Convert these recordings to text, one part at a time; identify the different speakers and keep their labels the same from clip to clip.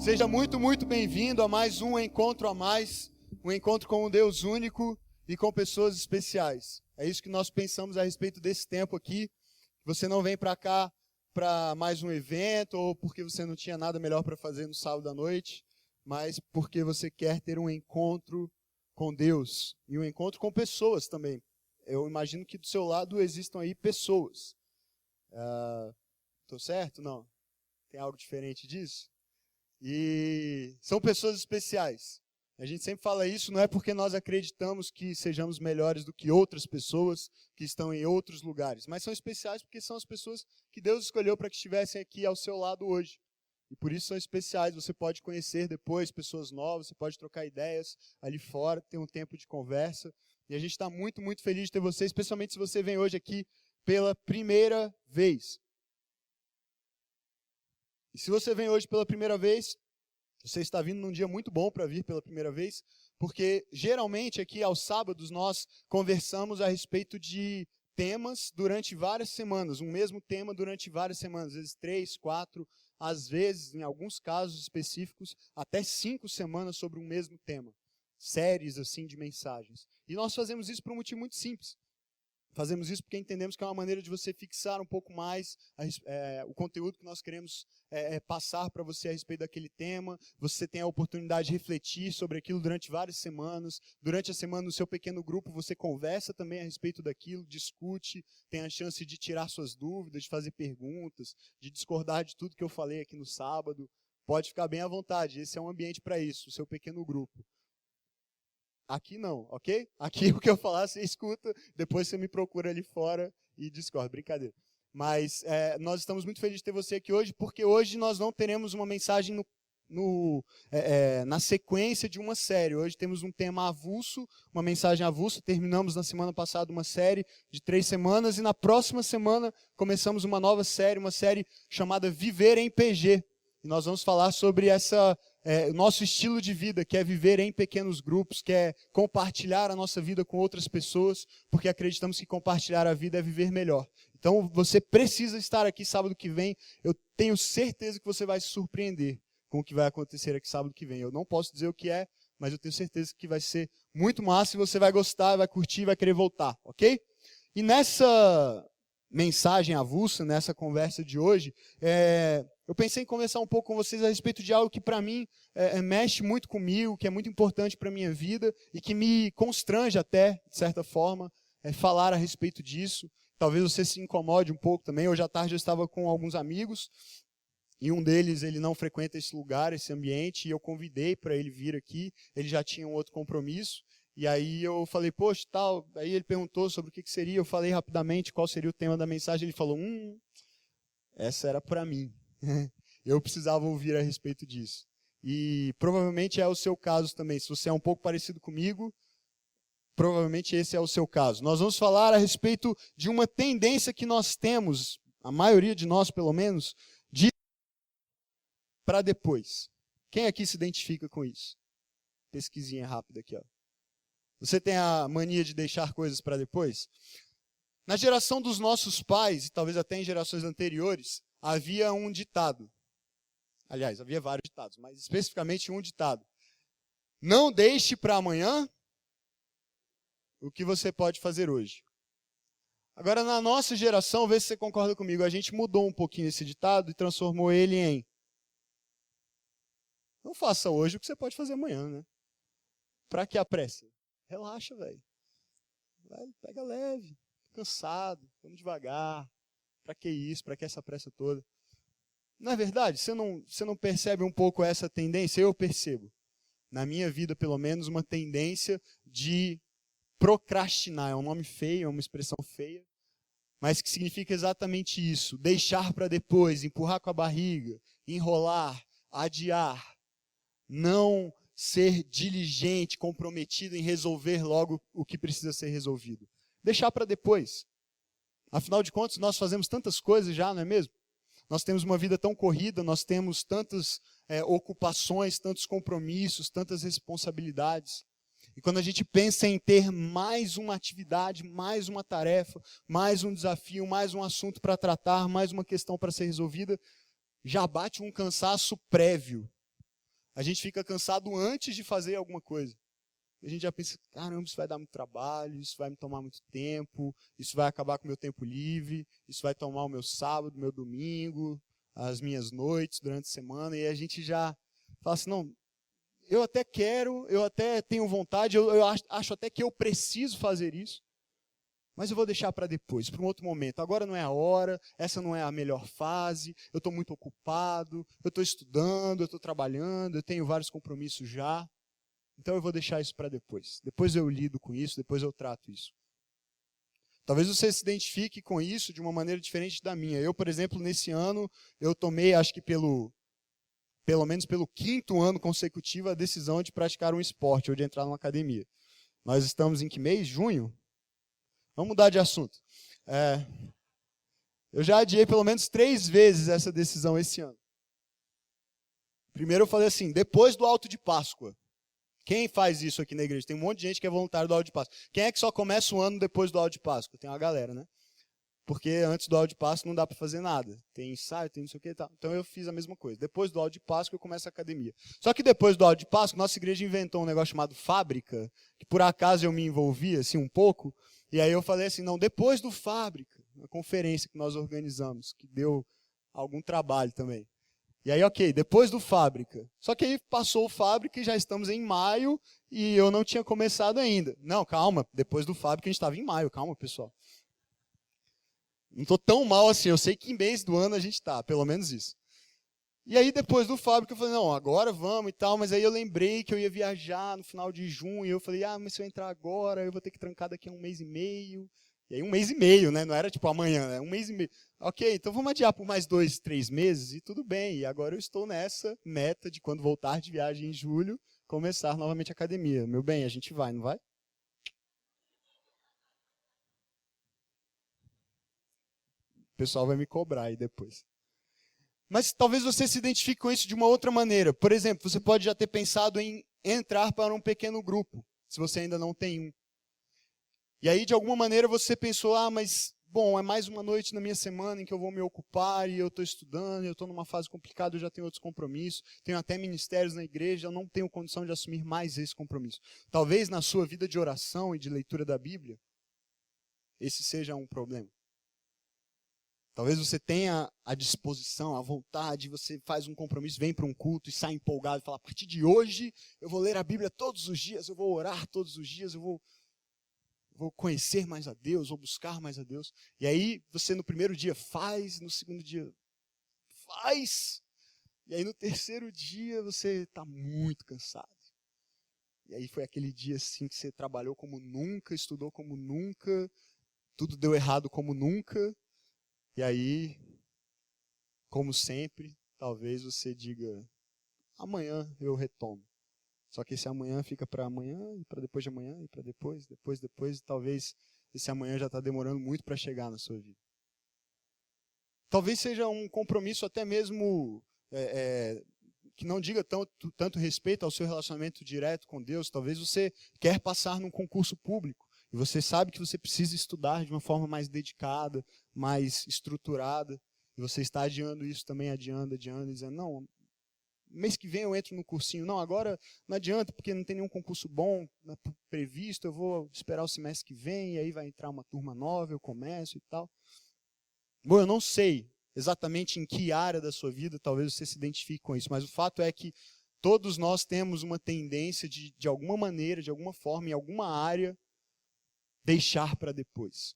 Speaker 1: Seja muito, muito bem-vindo a mais um encontro um encontro com um Deus único e com pessoas especiais. É isso que nós pensamos a respeito desse tempo aqui. Você não vem para cá para mais um evento ou porque você não tinha nada melhor para fazer no sábado à noite, mas porque você quer ter um encontro com Deus e um encontro com pessoas também. Eu imagino que do seu lado existam aí pessoas. Tô certo? Não? Tem algo diferente disso? E são pessoas especiais. A gente sempre fala isso, não é porque nós acreditamos que sejamos melhores do que outras pessoas que estão em outros lugares, mas são especiais porque são as pessoas que Deus escolheu para que estivessem aqui ao seu lado hoje. E por isso são especiais. Você pode conhecer depois pessoas novas, você pode trocar ideias ali fora, ter um tempo de conversa. E a gente está muito, muito feliz de ter você, especialmente se você vem hoje aqui pela primeira vez. E se você vem hoje pela primeira vez, você está vindo num dia muito bom para vir pela primeira vez, porque geralmente aqui aos sábados nós conversamos a respeito de temas durante várias semanas, um mesmo tema durante várias semanas, às vezes 3, 4, às vezes, em alguns casos específicos, até 5 semanas sobre um mesmo tema. Séries assim de mensagens. E nós fazemos isso por um motivo muito simples. Fazemos isso porque entendemos que é uma maneira de você fixar um pouco mais o conteúdo que nós queremos passar para você a respeito daquele tema. Você tem a oportunidade de refletir sobre aquilo durante várias semanas. Durante a semana, no seu pequeno grupo, você conversa também a respeito daquilo, discute, tem a chance de tirar suas dúvidas, de fazer perguntas, de discordar de tudo que eu falei aqui no sábado. Pode ficar bem à vontade, esse é um ambiente para isso, o seu pequeno grupo. Aqui não, ok? Aqui o que eu falar você escuta, depois você me procura ali fora e discorda, brincadeira. Mas nós estamos muito felizes de ter você aqui hoje, porque hoje nós não teremos uma mensagem na sequência de uma série. Hoje temos um tema avulso, uma mensagem avulsa. Terminamos na semana passada uma série de 3 semanas e na próxima semana começamos uma nova série, uma série chamada Viver em PG. E nós vamos falar sobre o nosso estilo de vida, que é viver em pequenos grupos, que é compartilhar a nossa vida com outras pessoas, porque acreditamos que compartilhar a vida é viver melhor. Então você precisa estar aqui sábado que vem. Eu tenho certeza que você vai se surpreender com o que vai acontecer aqui sábado que vem. Eu não posso dizer o que é, mas eu tenho certeza que vai ser muito massa e você vai gostar, vai curtir, vai querer voltar, ok? E nessa mensagem avulsa, nessa conversa de hoje, eu pensei em conversar um pouco com vocês a respeito de algo que para mim mexe muito comigo, que é muito importante para a minha vida e que me constrange até, de certa forma, falar a respeito disso. Talvez você se incomode um pouco também. Hoje à tarde eu estava com alguns amigos e um deles ele não frequenta esse lugar, esse ambiente, e eu convidei para ele vir aqui. Ele já tinha um outro compromisso. E aí eu falei, poxa, tal. Aí ele perguntou sobre o que seria. Eu falei rapidamente qual seria o tema da mensagem. Ele falou, essa era para mim. Eu precisava ouvir a respeito disso. E provavelmente é o seu caso também. Se você é um pouco parecido comigo, provavelmente esse é o seu caso. Nós vamos falar a respeito de uma tendência que nós temos, a maioria de nós pelo menos, de para depois. Quem aqui se identifica com isso? Pesquisinha rápida aqui, ó. Você tem a mania de deixar coisas para depois? Na geração dos nossos pais, e talvez até em gerações anteriores, havia um ditado. Aliás, havia vários ditados, mas especificamente um ditado. Não deixe para amanhã o que você pode fazer hoje. Agora, na nossa geração, vê se você concorda comigo, a gente mudou um pouquinho esse ditado e transformou ele em não faça hoje o que você pode fazer amanhã, né? Para que a pressa? Relaxa, velho. Pega leve, cansado, vamos devagar. Para que isso? Para que essa pressa toda? Não é verdade? Você não percebe um pouco essa tendência? Eu percebo. Na minha vida, pelo menos, uma tendência de procrastinar. É um nome feio, é uma expressão feia, mas que significa exatamente isso. Deixar para depois, empurrar com a barriga, enrolar, adiar. Não ser diligente, comprometido em resolver logo o que precisa ser resolvido. Deixar para depois. Afinal de contas, nós fazemos tantas coisas já, não é mesmo? Nós temos uma vida tão corrida, nós temos tantas ocupações, tantos compromissos, tantas responsabilidades. E quando a gente pensa em ter mais uma atividade, mais uma tarefa, mais um desafio, mais um assunto para tratar, mais uma questão para ser resolvida, já bate um cansaço prévio. a gente fica cansado antes de fazer alguma coisa. A gente já pensa, caramba, isso vai dar muito trabalho, isso vai me tomar muito tempo, isso vai acabar com o meu tempo livre, isso vai tomar o meu sábado, o meu domingo, as minhas noites durante a semana, e a gente já fala assim, não, eu até quero, eu até tenho vontade, eu acho até que eu preciso fazer isso, mas eu vou deixar para depois, para um outro momento. Agora não é a hora, essa não é a melhor fase, eu estou muito ocupado, eu estou estudando, eu estou trabalhando, eu tenho vários compromissos já. Então eu vou deixar isso para depois. Depois eu lido com isso, depois eu trato isso. Talvez você se identifique com isso de uma maneira diferente da minha. Eu, por exemplo, nesse ano, eu tomei, acho que pelo menos pelo 5º ano consecutivo, a decisão de praticar um esporte ou de entrar numa academia. Nós estamos em que mês? Junho? Vamos mudar de assunto. Eu já adiei pelo menos 3 vezes essa decisão esse ano. Primeiro eu falei assim, depois do Alto de Páscoa. Quem faz isso aqui na igreja? Tem um monte de gente que é voluntário do Alto de Páscoa. Quem é que só começa o ano depois do Alto de Páscoa? Tem uma galera, né? Porque antes do Alto de Páscoa não dá para fazer nada. Tem ensaio, tem não sei o que e tal. Então eu fiz a mesma coisa. Depois do Alto de Páscoa eu começo a academia. Só que depois do Alto de Páscoa, nossa igreja inventou um negócio chamado Fábrica, que por acaso eu me envolvi assim um pouco, e aí eu falei assim, não, depois do Fábrica, uma conferência que nós organizamos, que deu algum trabalho também. E aí, ok, depois do Fábrica. Só que aí passou o Fábrica e já estamos em maio e eu não tinha começado ainda. Não, calma, depois do Fábrica a gente estava em maio, calma, pessoal. Não estou tão mal assim, eu sei que em mês do ano a gente está, pelo menos isso. E aí depois do Fábrica eu falei, não, agora vamos e tal, mas aí eu lembrei que eu ia viajar no final de junho e eu falei, mas se eu entrar agora eu vou ter que trancar daqui a 1 mês e meio. E aí 1 mês e meio, né? Não era tipo amanhã, né? 1 mês e meio. Ok, então vamos adiar por mais 2, 3 meses e tudo bem. E agora eu estou nessa meta de quando voltar de viagem em julho, começar novamente a academia. Meu bem, a gente vai, não vai? O pessoal vai me cobrar aí depois. Mas talvez você se identifique com isso de uma outra maneira. Por exemplo, você pode já ter pensado em entrar para um pequeno grupo, se você ainda não tem um. E aí, de alguma maneira, você pensou, mas, bom, é mais uma noite na minha semana em que eu vou me ocupar e eu estou estudando, eu estou numa fase complicada, eu já tenho outros compromissos, tenho até ministérios na igreja, eu não tenho condição de assumir mais esse compromisso. Talvez na sua vida de oração e de leitura da Bíblia, esse seja um problema. Talvez você tenha a disposição, a vontade, você faz um compromisso, vem para um culto e sai empolgado e fala, a partir de hoje eu vou ler a Bíblia todos os dias, eu vou orar todos os dias, eu vou conhecer mais a Deus, vou buscar mais a Deus. E aí você no primeiro dia faz, no segundo dia faz, e aí no terceiro dia você está muito cansado. E aí foi aquele dia assim que você trabalhou como nunca, estudou como nunca, tudo deu errado como nunca. E aí, como sempre, talvez você diga, amanhã eu retomo. Só que esse amanhã fica para amanhã, e para depois de amanhã, e para depois, e talvez esse amanhã já está demorando muito para chegar na sua vida. Talvez seja um compromisso até mesmo que não diga tanto respeito ao seu relacionamento direto com Deus. Talvez você quer passar num concurso público, e você sabe que você precisa estudar de uma forma mais dedicada, mais estruturada, e você está adiando isso também, adiando, dizendo, não, mês que vem eu entro no cursinho. Não, agora não adianta, porque não tem nenhum concurso bom previsto, eu vou esperar o semestre que vem, e aí vai entrar uma turma nova, eu começo e tal. Bom, eu não sei exatamente em que área da sua vida talvez você se identifique com isso, mas o fato é que todos nós temos uma tendência de alguma maneira, de alguma forma, em alguma área, deixar para depois.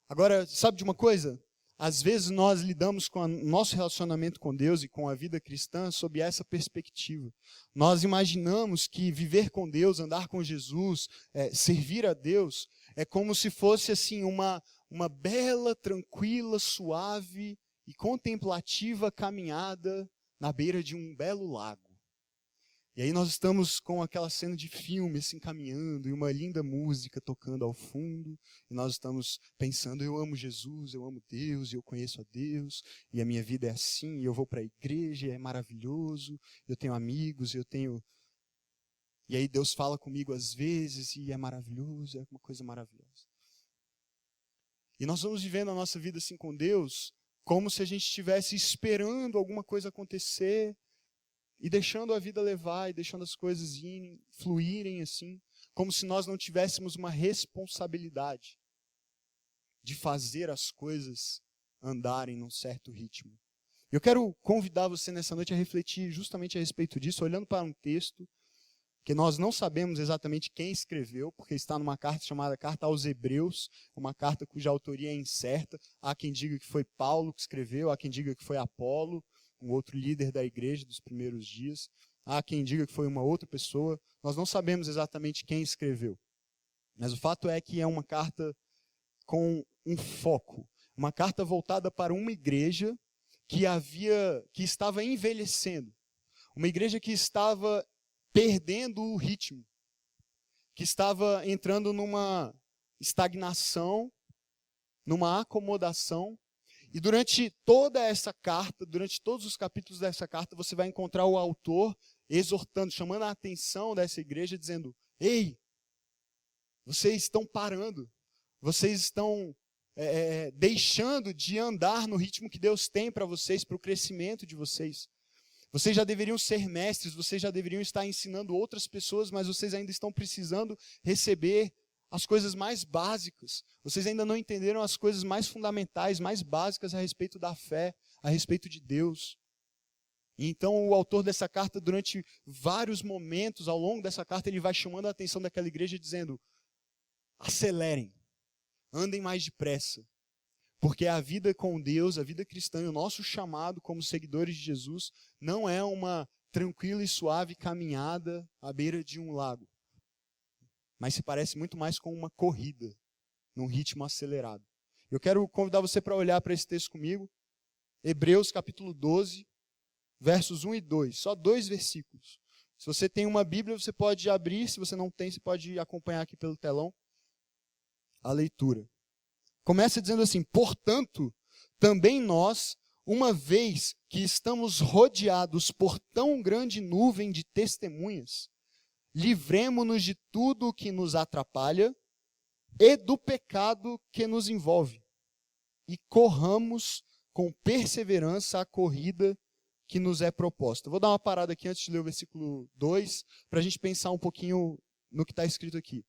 Speaker 1: Agora, sabe de uma coisa? Às vezes nós lidamos com o nosso relacionamento com Deus e com a vida cristã sob essa perspectiva. Nós imaginamos que viver com Deus, andar com Jesus, servir a Deus, é como se fosse assim uma bela, tranquila, suave e contemplativa caminhada na beira de um belo lago. E aí nós estamos com aquela cena de filme assim caminhando e uma linda música tocando ao fundo, e nós estamos pensando, eu amo Jesus, eu amo Deus, e eu conheço a Deus, e a minha vida é assim, e eu vou para a igreja, e é maravilhoso, eu tenho amigos, e aí Deus fala comigo às vezes, e é maravilhoso, é uma coisa maravilhosa. E nós vamos vivendo a nossa vida assim com Deus, como se a gente estivesse esperando alguma coisa acontecer, e deixando a vida levar, e deixando as coisas irem, fluírem assim, como se nós não tivéssemos uma responsabilidade de fazer as coisas andarem num certo ritmo. Eu quero convidar você nessa noite a refletir justamente a respeito disso, olhando para um texto que nós não sabemos exatamente quem escreveu, porque está numa carta chamada Carta aos Hebreus, uma carta cuja autoria é incerta. Há quem diga que foi Paulo que escreveu, há quem diga que foi Apolo, um outro líder da igreja dos primeiros dias. Há quem diga que foi uma outra pessoa. Nós não sabemos exatamente quem escreveu. Mas o fato é que é uma carta com um foco. Uma carta voltada para uma igreja que estava envelhecendo. Uma igreja que estava perdendo o ritmo. Que estava entrando numa estagnação, numa acomodação. E durante toda essa carta, durante todos os capítulos dessa carta, você vai encontrar o autor exortando, chamando a atenção dessa igreja, dizendo: ei, vocês estão parando, vocês estão deixando de andar no ritmo que Deus tem para vocês, para o crescimento de vocês. Vocês já deveriam ser mestres, vocês já deveriam estar ensinando outras pessoas, mas vocês ainda estão precisando receber as coisas mais básicas. Vocês ainda não entenderam as coisas mais fundamentais, mais básicas a respeito da fé, a respeito de Deus. E então o autor dessa carta, durante vários momentos, ao longo dessa carta, ele vai chamando a atenção daquela igreja dizendo: acelerem, andem mais depressa. Porque a vida com Deus, a vida cristã e o nosso chamado como seguidores de Jesus não é uma tranquila e suave caminhada à beira de um lago. Mas se parece muito mais com uma corrida, num ritmo acelerado. Eu quero convidar você para olhar para esse texto comigo. Hebreus capítulo 12, versos 1 e 2. Só 2 versículos. Se você tem uma Bíblia, você pode abrir. Se você não tem, você pode acompanhar aqui pelo telão a leitura. Começa dizendo assim: portanto, também nós, uma vez que estamos rodeados por tão grande nuvem de testemunhas, livremo-nos de tudo o que nos atrapalha e do pecado que nos envolve, e corramos com perseverança a corrida que nos é proposta. Vou dar uma parada aqui antes de ler o versículo 2, para a gente pensar um pouquinho no que está escrito aqui.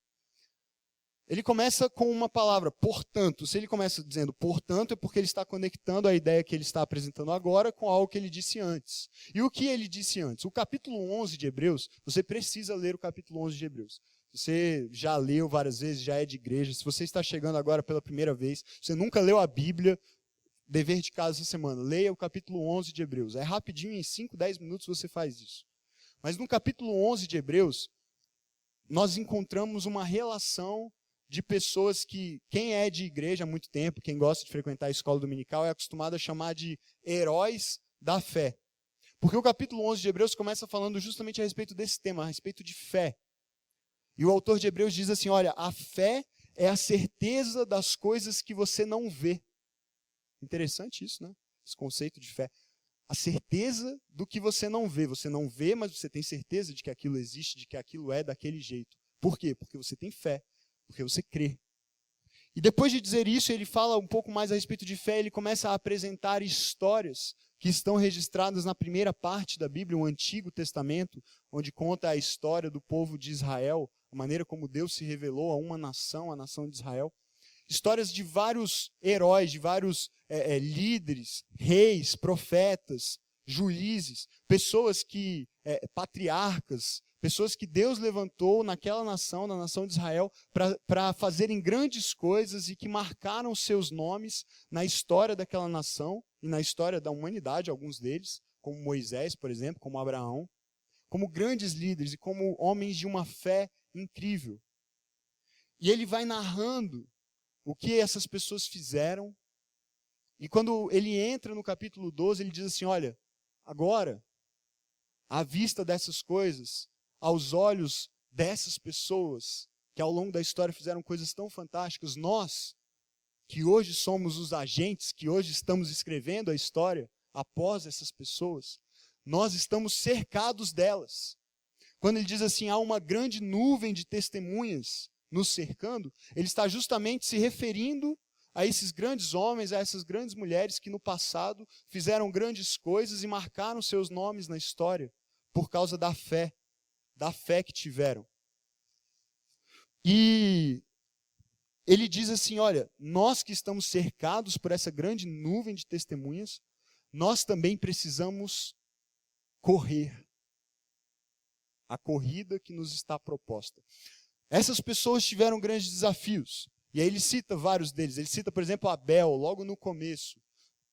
Speaker 1: Ele começa com uma palavra, portanto. Se ele começa dizendo portanto, é porque ele está conectando a ideia que ele está apresentando agora com algo que ele disse antes. E o que ele disse antes? O capítulo 11 de Hebreus, você precisa ler o capítulo 11 de Hebreus. Você já leu várias vezes, já é de igreja. Se você está chegando agora pela primeira vez, você nunca leu a Bíblia, dever de casa essa semana, leia o capítulo 11 de Hebreus. É rapidinho, em 5, 10 minutos você faz isso. Mas no capítulo 11 de Hebreus, nós encontramos uma relação de pessoas que, quem é de igreja há muito tempo, quem gosta de frequentar a escola dominical, é acostumado a chamar de heróis da fé. Porque o capítulo 11 de Hebreus começa falando justamente a respeito desse tema, a respeito de fé. E o autor de Hebreus diz assim: olha, a fé é a certeza das coisas que você não vê. Interessante isso, né? Esse conceito de fé. A certeza do que você não vê. Você não vê, mas você tem certeza de que aquilo existe, de que aquilo é daquele jeito. Por quê? Porque você tem fé. Porque você crê. E depois de dizer isso, ele fala um pouco mais a respeito de fé, ele começa a apresentar histórias que estão registradas na primeira parte da Bíblia, o Antigo Testamento, onde conta a história do povo de Israel, a maneira como Deus se revelou a uma nação, a nação de Israel. Histórias de vários heróis, de vários líderes, reis, profetas, juízes, pessoas que, patriarcas, pessoas que Deus levantou naquela nação, na nação de Israel, para fazerem grandes coisas e que marcaram seus nomes na história daquela nação e na história da humanidade, alguns deles, como Moisés, por exemplo, como Abraão, como grandes líderes e como homens de uma fé incrível. E ele vai narrando o que essas pessoas fizeram. E quando ele entra no capítulo 12, ele diz assim: olha, agora, à vista dessas coisas, aos olhos dessas pessoas que ao longo da história fizeram coisas tão fantásticas, nós, que hoje somos os agentes, que hoje estamos escrevendo a história após essas pessoas, nós estamos cercados delas. Quando ele diz assim, há uma grande nuvem de testemunhas nos cercando, ele está justamente se referindo a esses grandes homens, a essas grandes mulheres que no passado fizeram grandes coisas e marcaram seus nomes na história por causa da fé que tiveram. E ele diz assim, olha, nós que estamos cercados por essa grande nuvem de testemunhas, nós também precisamos correr a corrida que nos está proposta. Essas pessoas tiveram grandes desafios. E aí ele cita vários deles. Ele cita, por exemplo, Abel, logo no começo.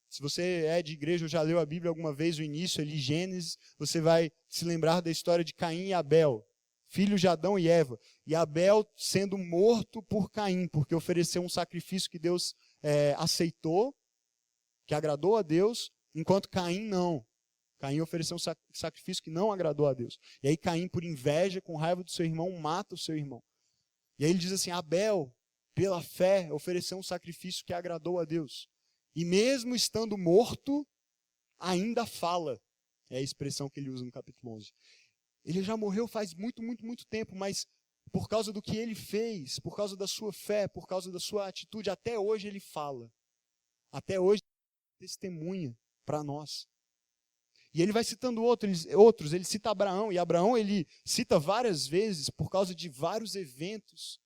Speaker 1: Se você é de igreja ou já leu a Bíblia alguma vez, o início ali, Gênesis, você vai se lembrar da história de Caim e Abel, filhos de Adão e Eva. E Abel sendo morto por Caim, porque ofereceu um sacrifício que Deus aceitou, que agradou a Deus, enquanto Caim não. Caim ofereceu um sacrifício que não agradou a Deus. E aí Caim, por inveja, com raiva do seu irmão, mata o seu irmão. E aí ele diz assim, Abel, pela fé, ofereceu um sacrifício que agradou a Deus. E mesmo estando morto, ainda fala. É a expressão que ele usa no capítulo 11. Ele já morreu faz muito, muito, muito tempo, mas por causa do que ele fez, por causa da sua fé, por causa da sua atitude, até hoje ele fala. Até hoje ele testemunha para nós. E ele vai citando outros, ele cita Abraão, e Abraão ele cita várias vezes por causa de vários eventos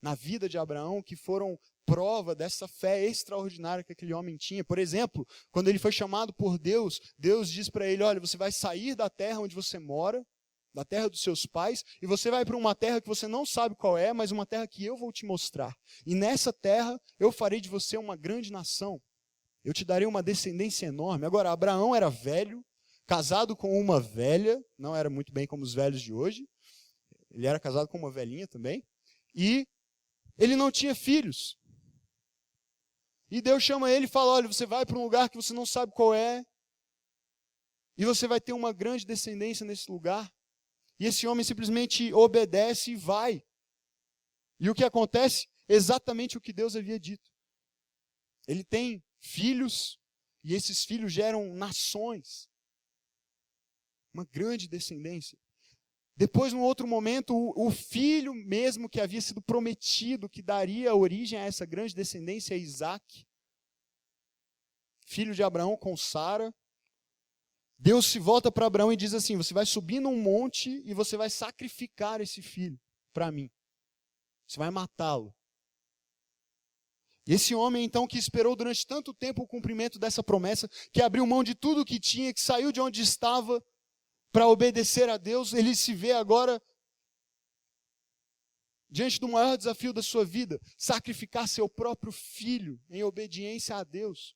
Speaker 1: na vida de Abraão que foram prova dessa fé extraordinária que aquele homem tinha. Por exemplo, quando ele foi chamado por Deus, Deus diz para ele, olha, você vai sair da terra onde você mora, da terra dos seus pais, e você vai para uma terra que você não sabe qual é, mas uma terra que eu vou te mostrar. E nessa terra eu farei de você uma grande nação. Eu te darei uma descendência enorme. Agora, Abraão era velho, casado com uma velha, não era muito bem como os velhos de hoje, ele era casado com uma velhinha também, e ele não tinha filhos. E Deus chama ele e fala, olha, você vai para um lugar que você não sabe qual é, e você vai ter uma grande descendência nesse lugar. E esse homem simplesmente obedece e vai. E o que acontece? Exatamente o que Deus havia dito. Ele tem filhos, e esses filhos geram nações. Uma grande descendência. Depois, num outro momento, o filho mesmo que havia sido prometido, que daria origem a essa grande descendência, é Isaac, filho de Abraão com Sara. Deus se volta para Abraão e diz assim, você vai subir num monte e você vai sacrificar esse filho para mim. Você vai matá-lo. E esse homem, então, que esperou durante tanto tempo o cumprimento dessa promessa, que abriu mão de tudo o que tinha, que saiu de onde estava, para obedecer a Deus, ele se vê agora diante do maior desafio da sua vida, sacrificar seu próprio filho em obediência a Deus.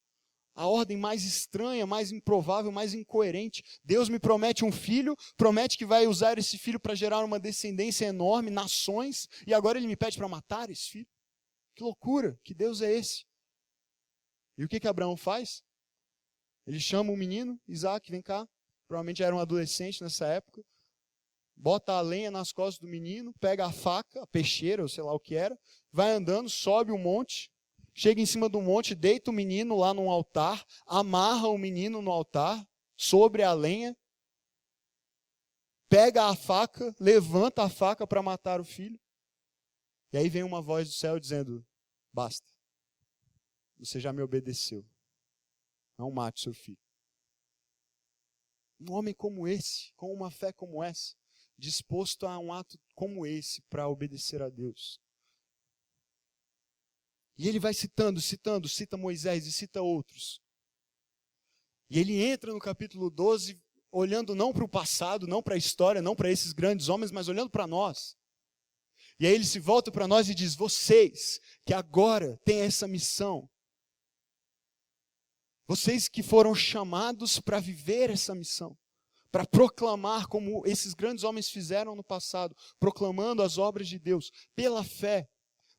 Speaker 1: A ordem mais estranha, mais improvável, mais incoerente. Deus me promete um filho, promete que vai usar esse filho para gerar uma descendência enorme, nações, e agora ele me pede para matar esse filho? Que loucura, que Deus é esse? E o que Abraão faz? Ele chama o menino, Isaac, vem cá. Provavelmente era um adolescente nessa época, bota a lenha nas costas do menino, pega a faca, a peixeira, ou sei lá o que era, vai andando, sobe um monte, chega em cima do monte, deita o menino lá num altar, amarra o menino no altar, sobre a lenha, pega a faca, levanta a faca para matar o filho, e aí vem uma voz do céu dizendo, basta, você já me obedeceu, não mate seu filho. Um homem como esse, com uma fé como essa, disposto a um ato como esse para obedecer a Deus. E ele vai cita Moisés e cita outros. E ele entra no capítulo 12, olhando não para o passado, não para a história, não para esses grandes homens, mas olhando para nós. E aí ele se volta para nós e diz, vocês que agora têm essa missão, vocês que foram chamados para viver essa missão, para proclamar como esses grandes homens fizeram no passado, proclamando as obras de Deus, pela fé,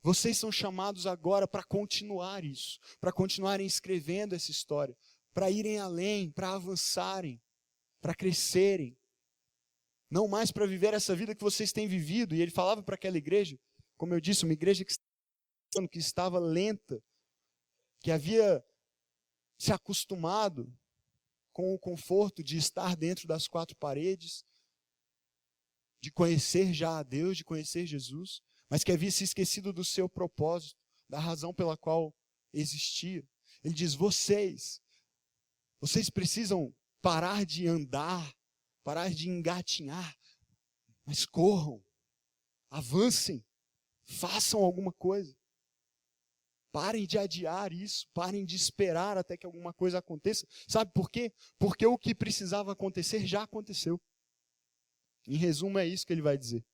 Speaker 1: vocês são chamados agora para continuar isso, para continuarem escrevendo essa história, para irem além, para avançarem, para crescerem, não mais para viver essa vida que vocês têm vivido. E ele falava para aquela igreja, como eu disse, uma igreja que estava lenta, que havia se acostumado com o conforto de estar dentro das quatro paredes, de conhecer já a Deus, de conhecer Jesus, mas que havia se esquecido do seu propósito, da razão pela qual existia. Ele diz, vocês precisam parar de andar, parar de engatinhar, mas corram, avancem, façam alguma coisa. Parem de adiar isso, parem de esperar até que alguma coisa aconteça. Sabe por quê? Porque o que precisava acontecer já aconteceu. Em resumo, é isso que ele vai dizer.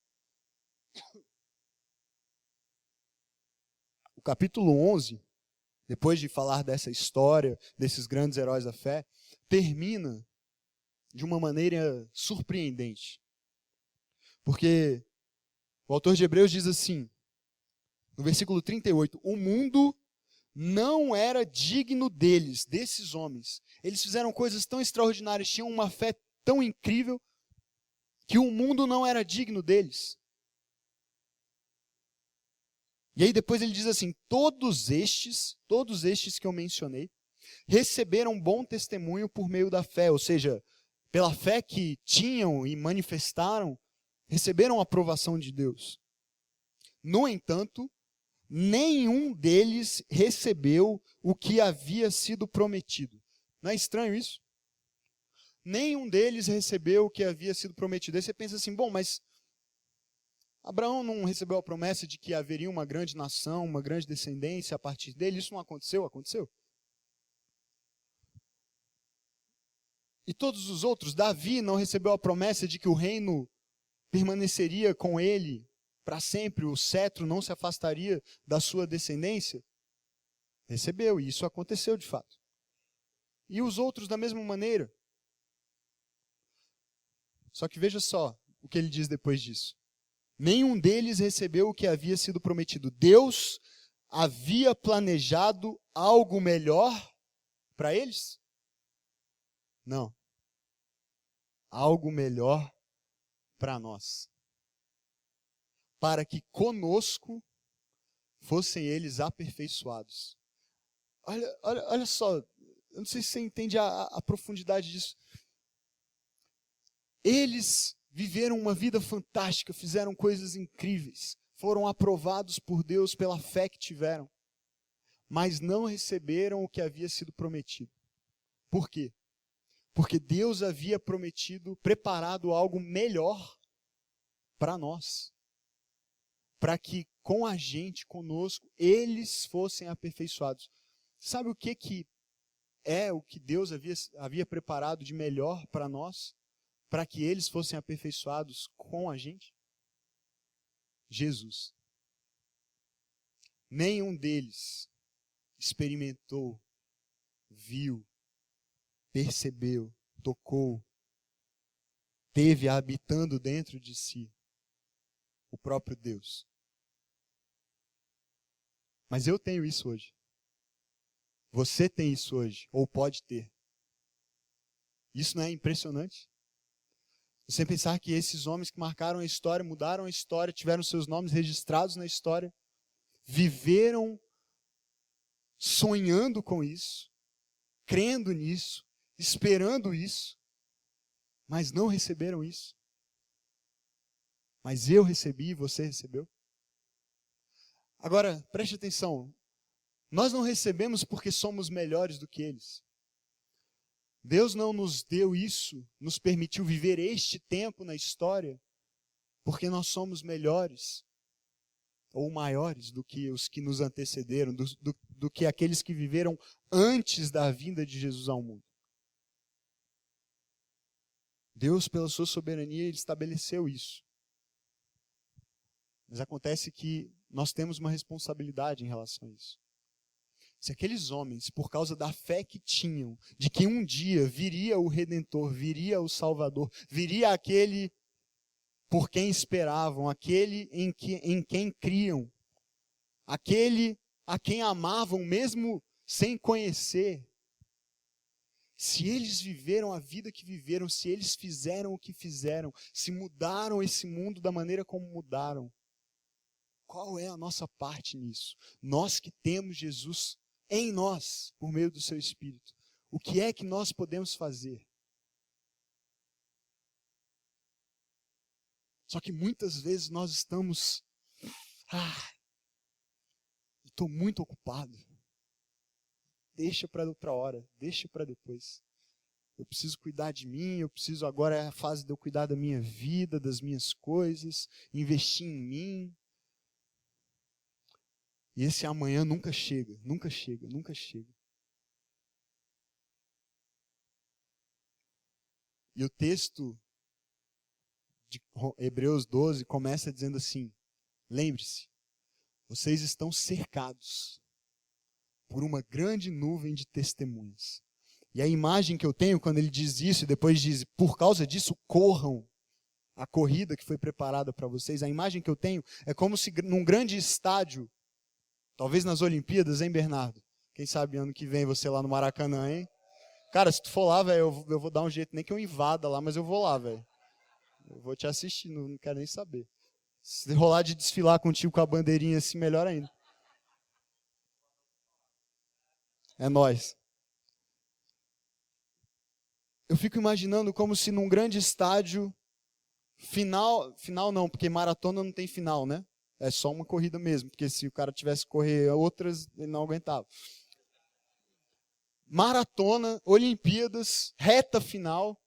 Speaker 1: O capítulo 11, depois de falar dessa história, desses grandes heróis da fé, termina de uma maneira surpreendente. Porque o autor de Hebreus diz assim, no versículo 38, o mundo não era digno deles, desses homens. Eles fizeram coisas tão extraordinárias, tinham uma fé tão incrível, que o mundo não era digno deles. E aí depois ele diz assim, todos estes que eu mencionei, receberam bom testemunho por meio da fé, ou seja, pela fé que tinham e manifestaram, receberam a aprovação de Deus. No entanto, nenhum deles recebeu o que havia sido prometido. Não é estranho isso? Nenhum deles recebeu o que havia sido prometido. Aí você pensa assim, bom, mas Abraão não recebeu a promessa de que haveria uma grande nação, uma grande descendência a partir dele? Isso não aconteceu? Aconteceu. E todos os outros, Davi não recebeu a promessa de que o reino permaneceria com ele para sempre, o cetro não se afastaria da sua descendência? Recebeu, e isso aconteceu de fato. E os outros da mesma maneira. Só que veja só o que ele diz depois disso. Nenhum deles recebeu o que havia sido prometido. Deus havia planejado algo melhor para eles? Não. Algo melhor para nós. Para que conosco fossem eles aperfeiçoados. Olha só, eu não sei se você entende a profundidade disso. Eles viveram uma vida fantástica, fizeram coisas incríveis, foram aprovados por Deus pela fé que tiveram, mas não receberam o que havia sido prometido. Por quê? Porque Deus havia prometido, preparado algo melhor para nós, para que com a gente, conosco, eles fossem aperfeiçoados. Sabe o que é o que Deus havia preparado de melhor para nós? Para que eles fossem aperfeiçoados com a gente? Jesus. Nenhum deles experimentou, viu, percebeu, tocou, teve habitando dentro de si o próprio Deus. Mas eu tenho isso hoje. Você tem isso hoje, ou pode ter. Isso não é impressionante? Você pensar que esses homens que marcaram a história, mudaram a história, tiveram seus nomes registrados na história, viveram sonhando com isso, crendo nisso, esperando isso, mas não receberam isso. Mas eu recebi e você recebeu. Agora, preste atenção, nós não recebemos porque somos melhores do que eles. Deus não nos deu isso, nos permitiu viver este tempo na história, porque nós somos melhores ou maiores do que os que nos antecederam, do que aqueles que viveram antes da vinda de Jesus ao mundo. Deus, pela sua soberania, ele estabeleceu isso. Mas acontece que nós temos uma responsabilidade em relação a isso. Se aqueles homens, por causa da fé que tinham, de que um dia viria o Redentor, viria o Salvador, viria aquele por quem esperavam, aquele em quem criam, aquele a quem amavam mesmo sem conhecer, se eles viveram a vida que viveram, se eles fizeram o que fizeram, se mudaram esse mundo da maneira como mudaram, qual é a nossa parte nisso? Nós que temos Jesus em nós, por meio do seu Espírito, o que é que nós podemos fazer? Só que muitas vezes nós estamos, estou muito ocupado, deixa para outra hora, deixa para depois. Eu preciso cuidar de mim, agora é a fase de eu cuidar da minha vida, das minhas coisas, investir em mim. E esse amanhã nunca chega, nunca chega, nunca chega. E o texto de Hebreus 12 começa dizendo assim: lembre-se, vocês estão cercados por uma grande nuvem de testemunhas. E a imagem que eu tenho quando ele diz isso, e depois diz, por causa disso, corram a corrida que foi preparada para vocês, a imagem que eu tenho é como se num grande estádio, talvez nas Olimpíadas, hein, Bernardo? Quem sabe ano que vem você lá no Maracanã, hein? Cara, se tu for lá, velho, eu vou dar um jeito, nem que eu invada lá, mas eu vou lá, velho. Eu vou te assistir, não quero nem saber. Se rolar de desfilar contigo com a bandeirinha assim, melhor ainda. É nóis. Eu fico imaginando como se num grande estádio, final não, porque maratona não tem final, né? É só uma corrida mesmo, porque se o cara tivesse que correr outras, ele não aguentava. Maratona, Olimpíadas, reta final.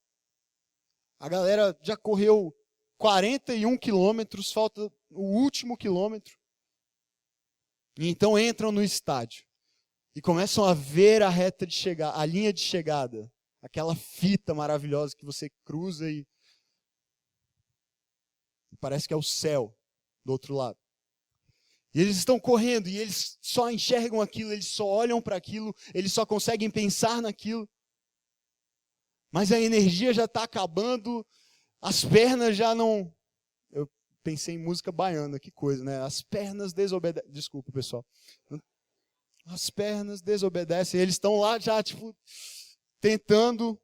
Speaker 1: A galera já correu 41 quilômetros, falta o último quilômetro. E então entram no estádio e começam a ver a reta de chegada, a linha de chegada. Aquela fita maravilhosa que você cruza e parece que é o céu do outro lado. E eles estão correndo e eles só enxergam aquilo, eles só olham para aquilo, eles só conseguem pensar naquilo. Mas a energia já está acabando, as pernas já não... Eu pensei em música baiana, que coisa, né? As pernas desobedecem. Desculpa, pessoal. As pernas desobedecem, eles estão lá já, tipo, tentando,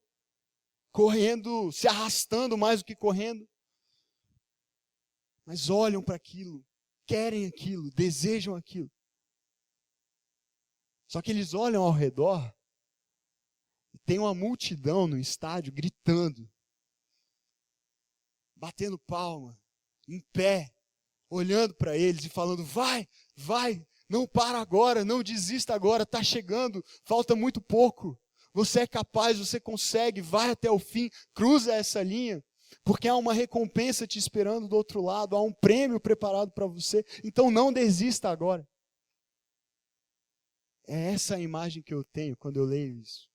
Speaker 1: correndo, se arrastando mais do que correndo. Mas olham para aquilo, querem aquilo, desejam aquilo. Só que eles olham ao redor e tem uma multidão no estádio gritando, batendo palma, em pé, olhando para eles e falando: vai, vai, não para agora, não desista agora, está chegando, falta muito pouco. Você é capaz, você consegue, vai até o fim, cruza essa linha, porque há uma recompensa te esperando do outro lado, há um prêmio preparado para você, então não desista agora. É essa a imagem que eu tenho quando eu leio isso.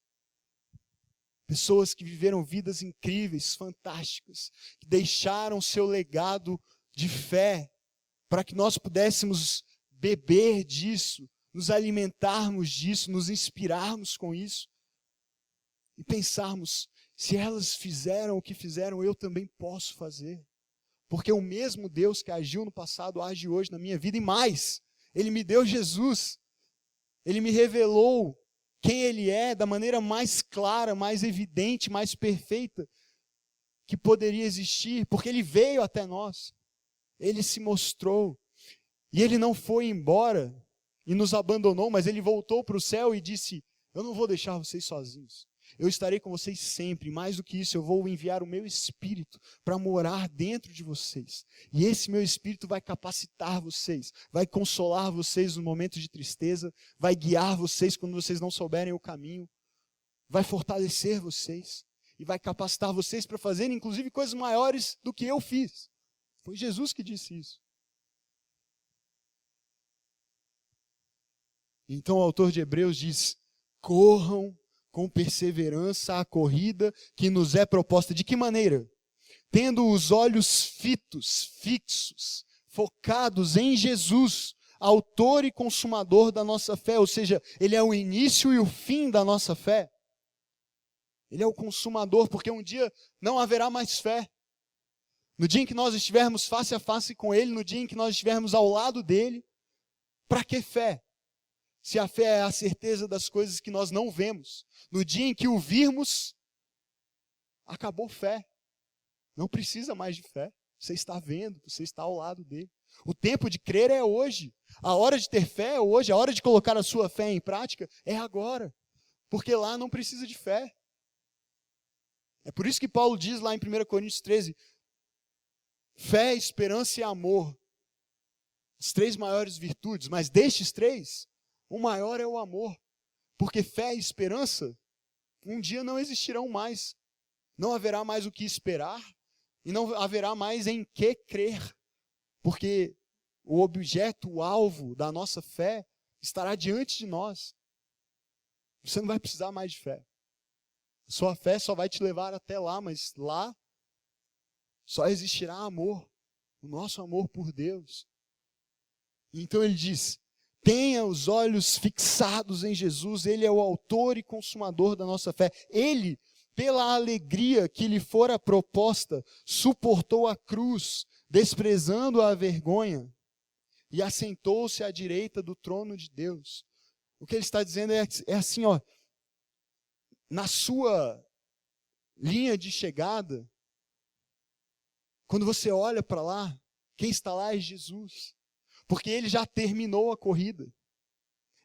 Speaker 1: Pessoas que viveram vidas incríveis, fantásticas, que deixaram seu legado de fé, para que nós pudéssemos beber disso, nos alimentarmos disso, nos inspirarmos com isso, e pensarmos, se elas fizeram o que fizeram, eu também posso fazer. Porque o mesmo Deus que agiu no passado, age hoje na minha vida, e mais, Ele me deu Jesus. Ele me revelou quem Ele é da maneira mais clara, mais evidente, mais perfeita que poderia existir, porque Ele veio até nós. Ele se mostrou. E Ele não foi embora e nos abandonou, mas Ele voltou para o céu e disse: eu não vou deixar vocês sozinhos. Eu estarei com vocês sempre. Mais do que isso, eu vou enviar o meu Espírito para morar dentro de vocês. E esse meu Espírito vai capacitar vocês, vai consolar vocês no momento de tristeza, vai guiar vocês quando vocês não souberem o caminho, vai fortalecer vocês e vai capacitar vocês para fazerem, inclusive, coisas maiores do que eu fiz. Foi Jesus que disse isso. Então o autor de Hebreus diz: corram com perseverança a corrida que nos é proposta. De que maneira? Tendo os olhos fixos, focados em Jesus, autor e consumador da nossa fé, ou seja, Ele é o início e o fim da nossa fé. Ele é o consumador, porque um dia não haverá mais fé. No dia em que nós estivermos face a face com Ele, no dia em que nós estivermos ao lado dEle, para que fé? Se a fé é a certeza das coisas que nós não vemos, no dia em que o virmos, acabou fé. Não precisa mais de fé. Você está vendo, você está ao lado dele. O tempo de crer é hoje. A hora de ter fé é hoje. A hora de colocar a sua fé em prática é agora. Porque lá não precisa de fé. É por isso que Paulo diz lá em 1 Coríntios 13, fé, esperança e amor. As 3 maiores virtudes, mas destes 3, o maior é o amor, porque fé e esperança um dia não existirão mais. Não haverá mais o que esperar e não haverá mais em que crer. Porque o objeto, o alvo da nossa fé estará diante de nós. Você não vai precisar mais de fé. Sua fé só vai te levar até lá, mas lá só existirá amor. O nosso amor por Deus. Então ele diz: tenha os olhos fixados em Jesus, Ele é o autor e consumador da nossa fé. Ele, pela alegria que lhe fora proposta, suportou a cruz, desprezando a vergonha, e assentou-se à direita do trono de Deus. O que ele está dizendo é assim, ó, na sua linha de chegada, quando você olha para lá, quem está lá é Jesus. Porque ele já terminou a corrida.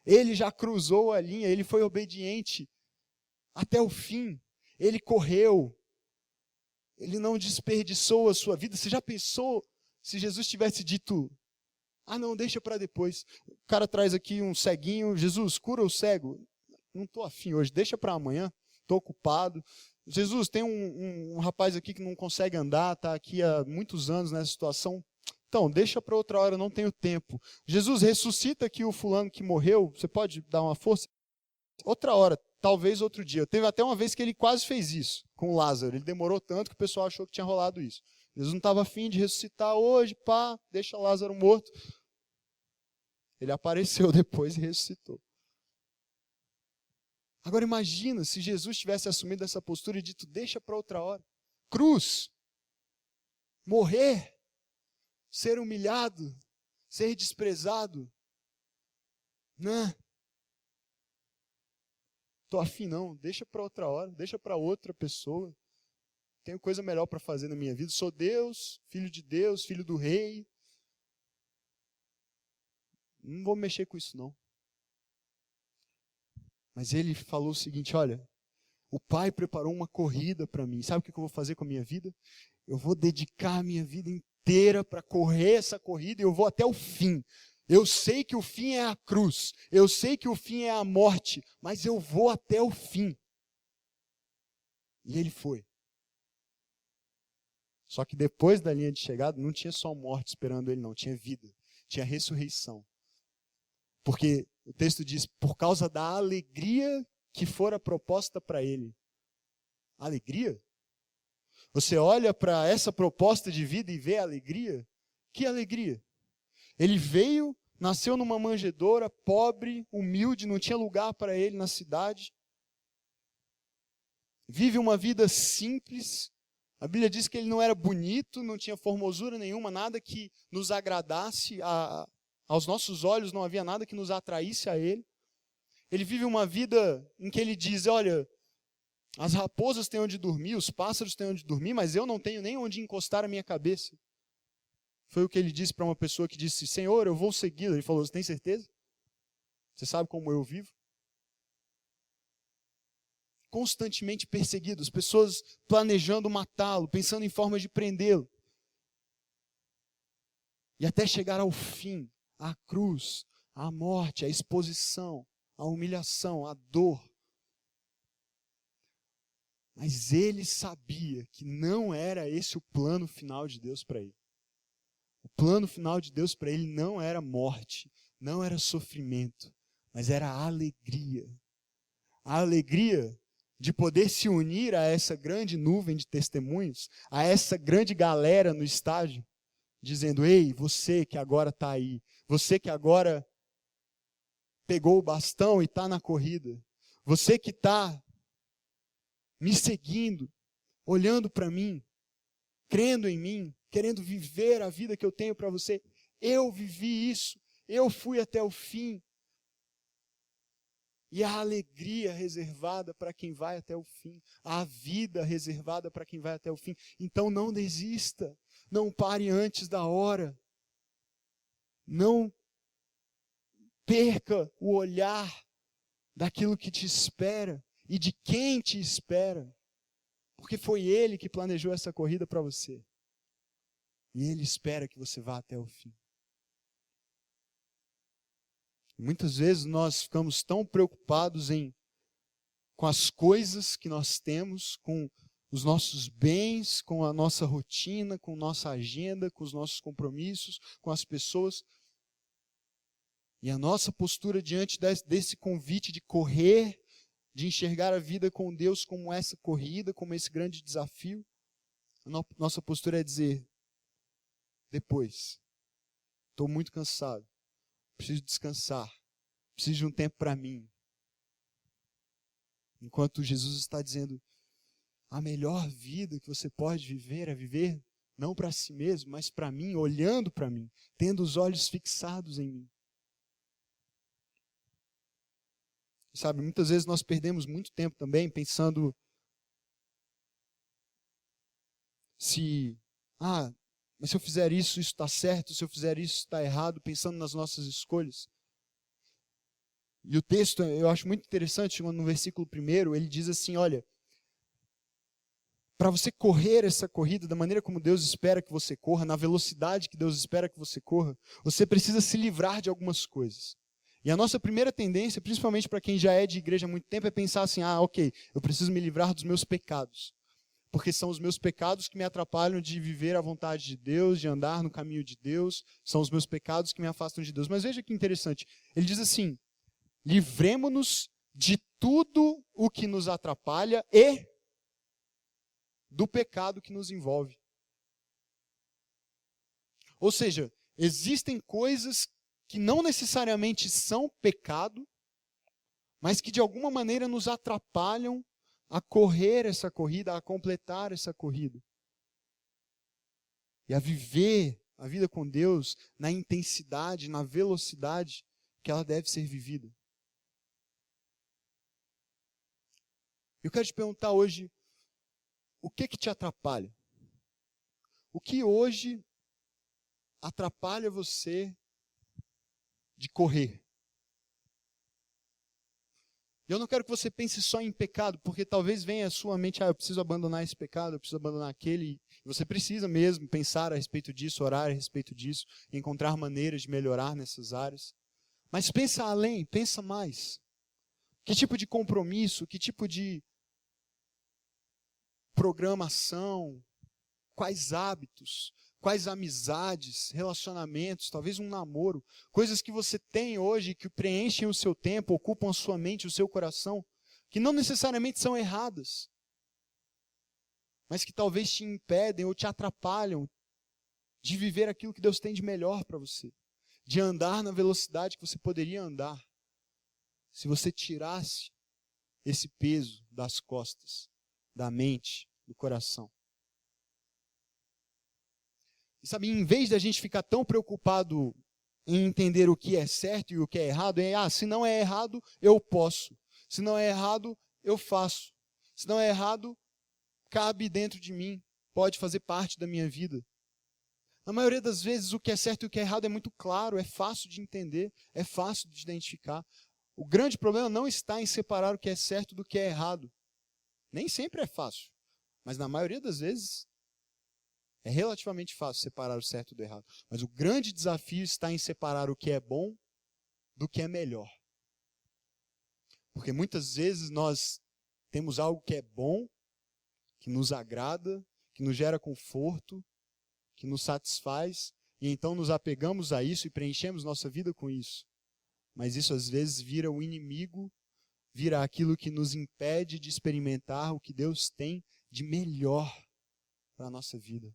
Speaker 1: Ele já cruzou a linha, ele foi obediente até o fim. Ele correu. Ele não desperdiçou a sua vida. Você já pensou se Jesus tivesse dito: ah, não, deixa para depois. O cara traz aqui um ceguinho: Jesus, cura o cego. Não estou afim hoje, deixa para amanhã, estou ocupado. Jesus, tem um rapaz aqui que não consegue andar, está aqui há muitos anos nessa situação. Então, deixa para outra hora, eu não tenho tempo. Jesus, ressuscita aqui o fulano que morreu, você pode dar uma força? Outra hora, talvez outro dia. Teve até uma vez que ele quase fez isso com Lázaro. Ele demorou tanto que o pessoal achou que tinha rolado isso. Jesus não estava afim de ressuscitar hoje, pá, deixa Lázaro morto. Ele apareceu depois e ressuscitou. Agora imagina se Jesus tivesse assumido essa postura e dito: deixa para outra hora. Cruz, morrer, ser humilhado, ser desprezado. Não. Estou afim não, deixa para outra hora, deixa para outra pessoa. Tenho coisa melhor para fazer na minha vida. Sou Deus, filho do rei. Não vou mexer com isso não. Mas ele falou o seguinte: olha, o Pai preparou uma corrida para mim. Sabe o que eu vou fazer com a minha vida? Eu vou dedicar a minha vida inteira para correr essa corrida e eu vou até o fim. Eu sei que o fim é a cruz. Eu sei que o fim é a morte. Mas eu vou até o fim. E ele foi. Só que depois da linha de chegada, não tinha só morte esperando ele, não. Tinha vida. Tinha ressurreição. Porque o texto diz: por causa da alegria que fora proposta para ele. Alegria? Você olha para essa proposta de vida e vê alegria? Que alegria! Ele veio, nasceu numa manjedoura, pobre, humilde, não tinha lugar para ele na cidade. Vive uma vida simples. A Bíblia diz que ele não era bonito, não tinha formosura nenhuma, nada que nos agradasse aos nossos olhos, não havia nada que nos atraísse a ele. Ele vive uma vida em que ele diz: olha, as raposas têm onde dormir, os pássaros têm onde dormir, mas eu não tenho nem onde encostar a minha cabeça. Foi o que ele disse para uma pessoa que disse: Senhor, eu vou segui-lo. Ele falou: você tem certeza? Você sabe como eu vivo? Constantemente perseguido, as pessoas planejando matá-lo, pensando em formas de prendê-lo. E até chegar ao fim, à cruz, à morte, à exposição, à humilhação, à dor. Mas ele sabia que não era esse o plano final de Deus para ele. O plano final de Deus para ele não era morte, não era sofrimento, mas era a alegria. A alegria de poder se unir a essa grande nuvem de testemunhos, a essa grande galera no estádio, dizendo: ei, você que agora está aí, você que agora pegou o bastão e está na corrida, você que está me seguindo, olhando para mim, crendo em mim, querendo viver a vida que eu tenho para você. Eu vivi isso, eu fui até o fim. E a alegria reservada para quem vai até o fim, a vida reservada para quem vai até o fim. Então não desista, não pare antes da hora, não perca o olhar daquilo que te espera e de quem te espera, porque foi Ele que planejou essa corrida para você. E Ele espera que você vá até o fim. Muitas vezes nós ficamos tão preocupados em com as coisas que nós temos, com os nossos bens, com a nossa rotina, com nossa agenda, com os nossos compromissos, com as pessoas. E a nossa postura diante desse convite de correr, de enxergar a vida com Deus como essa corrida, como esse grande desafio, nossa postura é dizer: depois, estou muito cansado, preciso descansar, preciso de um tempo para mim. Enquanto Jesus está dizendo: a melhor vida que você pode viver é viver não para si mesmo, mas para mim, olhando para mim, tendo os olhos fixados em mim. Sabe, muitas vezes nós perdemos muito tempo também pensando mas se eu fizer isso, isso está certo, se eu fizer isso, está errado, pensando nas nossas escolhas. E o texto, eu acho muito interessante, no versículo 1, ele diz assim, olha, para você correr essa corrida da maneira como Deus espera que você corra, na velocidade que Deus espera que você corra, você precisa se livrar de algumas coisas. E a nossa primeira tendência, principalmente para quem já é de igreja há muito tempo, é pensar assim, ok, eu preciso me livrar dos meus pecados. Porque são os meus pecados que me atrapalham de viver a vontade de Deus, de andar no caminho de Deus, são os meus pecados que me afastam de Deus. Mas veja que interessante, ele diz assim, livremo-nos de tudo o que nos atrapalha e do pecado que nos envolve. Ou seja, existem coisas que não necessariamente são pecado, mas que de alguma maneira nos atrapalham a correr essa corrida, a completar essa corrida. E a viver a vida com Deus na intensidade, na velocidade que ela deve ser vivida. Eu quero te perguntar hoje, o que te atrapalha? O que hoje atrapalha você de correr? Eu não quero que você pense só em pecado, porque talvez venha à sua mente, eu preciso abandonar esse pecado, eu preciso abandonar aquele. Você precisa mesmo pensar a respeito disso, orar a respeito disso, encontrar maneiras de melhorar nessas áreas. Mas pensa além, pensa mais. Que tipo de compromisso, que tipo de programação, quais hábitos, quais amizades, relacionamentos, talvez um namoro, coisas que você tem hoje que preenchem o seu tempo, ocupam a sua mente, o seu coração, que não necessariamente são erradas, mas que talvez te impedem ou te atrapalham de viver aquilo que Deus tem de melhor para você, de andar na velocidade que você poderia andar, se você tirasse esse peso das costas, da mente, do coração. E sabe, em vez da gente ficar tão preocupado em entender o que é certo e o que é errado, se não é errado, eu posso. Se não é errado, eu faço. Se não é errado, cabe dentro de mim, pode fazer parte da minha vida. Na maioria das vezes, o que é certo e o que é errado é muito claro, é fácil de entender, é fácil de identificar. O grande problema não está em separar o que é certo do que é errado. Nem sempre é fácil, mas na maioria das vezes é relativamente fácil separar o certo do errado. Mas o grande desafio está em separar o que é bom do que é melhor. Porque muitas vezes nós temos algo que é bom, que nos agrada, que nos gera conforto, que nos satisfaz, e então nos apegamos a isso e preenchemos nossa vida com isso. Mas isso às vezes vira o inimigo, vira aquilo que nos impede de experimentar o que Deus tem de melhor para a nossa vida.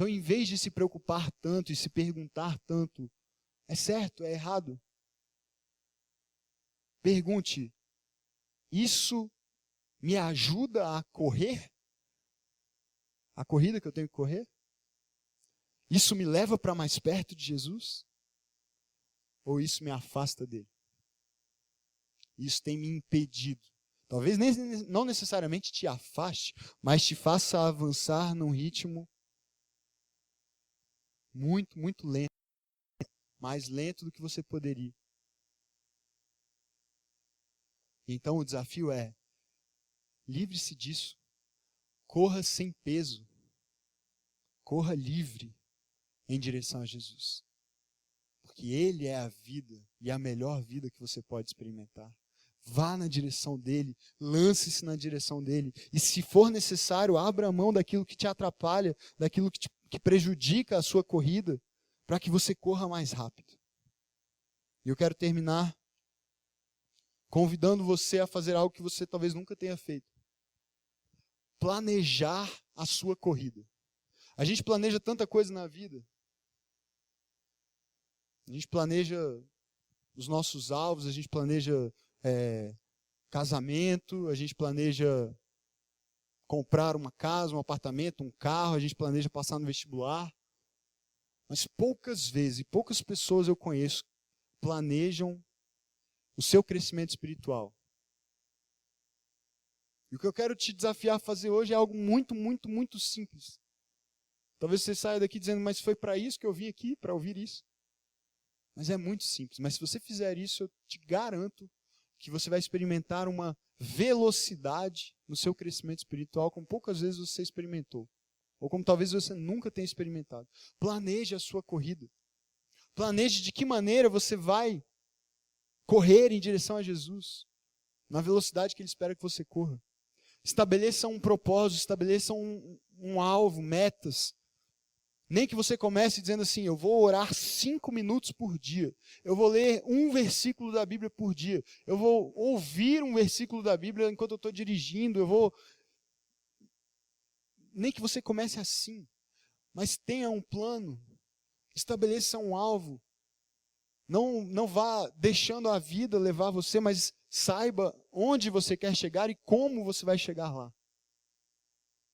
Speaker 1: Então, em vez de se preocupar tanto e se perguntar tanto, é certo, é errado? Pergunte, isso me ajuda a correr? A corrida que eu tenho que correr? Isso me leva para mais perto de Jesus? Ou isso me afasta dele? Isso tem me impedido. Talvez não necessariamente te afaste, mas te faça avançar num ritmo muito, muito lento. Mais lento do que você poderia. Então o desafio é, livre-se disso. Corra sem peso. Corra livre em direção a Jesus. Porque Ele é a vida e a melhor vida que você pode experimentar. Vá na direção dele, lance-se na direção dele. E se for necessário, abra mão daquilo que te atrapalha, daquilo que prejudica a sua corrida, para que você corra mais rápido. E eu quero terminar convidando você a fazer algo que você talvez nunca tenha feito. Planejar a sua corrida. A gente planeja tanta coisa na vida. A gente planeja os nossos alvos, a gente planeja casamento, a gente planeja comprar uma casa, um apartamento, um carro, a gente planeja passar no vestibular. Mas poucas vezes, poucas pessoas eu conheço planejam o seu crescimento espiritual. E o que eu quero te desafiar a fazer hoje é algo muito, muito, muito simples. Talvez você saia daqui dizendo, mas foi para isso que eu vim aqui, para ouvir isso. Mas é muito simples. Mas se você fizer isso, eu te garanto que você vai experimentar uma velocidade no seu crescimento espiritual como poucas vezes você experimentou. Ou como talvez você nunca tenha experimentado. Planeje a sua corrida. Planeje de que maneira você vai correr em direção a Jesus. Na velocidade que Ele espera que você corra. Estabeleça um propósito, estabeleça um alvo, metas. Nem que você comece dizendo assim, eu vou orar 5 minutos por dia. Eu vou ler um versículo da Bíblia por dia. Eu vou ouvir um versículo da Bíblia enquanto eu estou dirigindo. Nem que você comece assim. Mas tenha um plano. Estabeleça um alvo. Não vá deixando a vida levar você, mas saiba onde você quer chegar e como você vai chegar lá.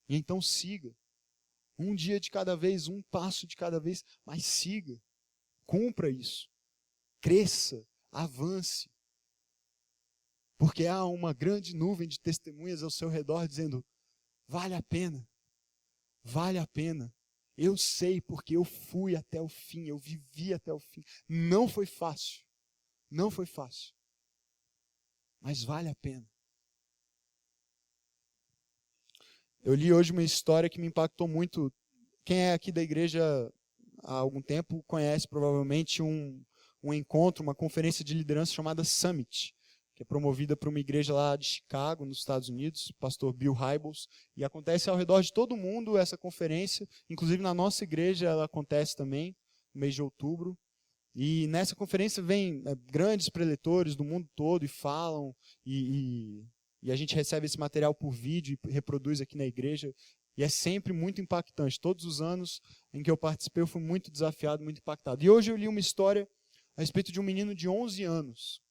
Speaker 1: E então siga. Um dia de cada vez, um passo de cada vez, mas siga, cumpra isso, cresça, avance. Porque há uma grande nuvem de testemunhas ao seu redor dizendo, vale a pena, vale a pena. Eu sei porque eu fui até o fim, eu vivi até o fim. Não foi fácil, mas vale a pena. Eu li hoje uma história que me impactou muito. Quem é aqui da igreja há algum tempo conhece provavelmente um encontro, uma conferência de liderança chamada Summit, que é promovida por uma igreja lá de Chicago, nos Estados Unidos, pastor Bill Hybels, e acontece ao redor de todo mundo essa conferência, inclusive na nossa igreja ela acontece também, no mês de outubro. E nessa conferência vem grandes preletores do mundo todo e falam, e a gente recebe esse material por vídeo e reproduz aqui na igreja. E é sempre muito impactante. Todos os anos em que eu participei, eu fui muito desafiado, muito impactado. E hoje eu li uma história a respeito de um menino de 11 anos.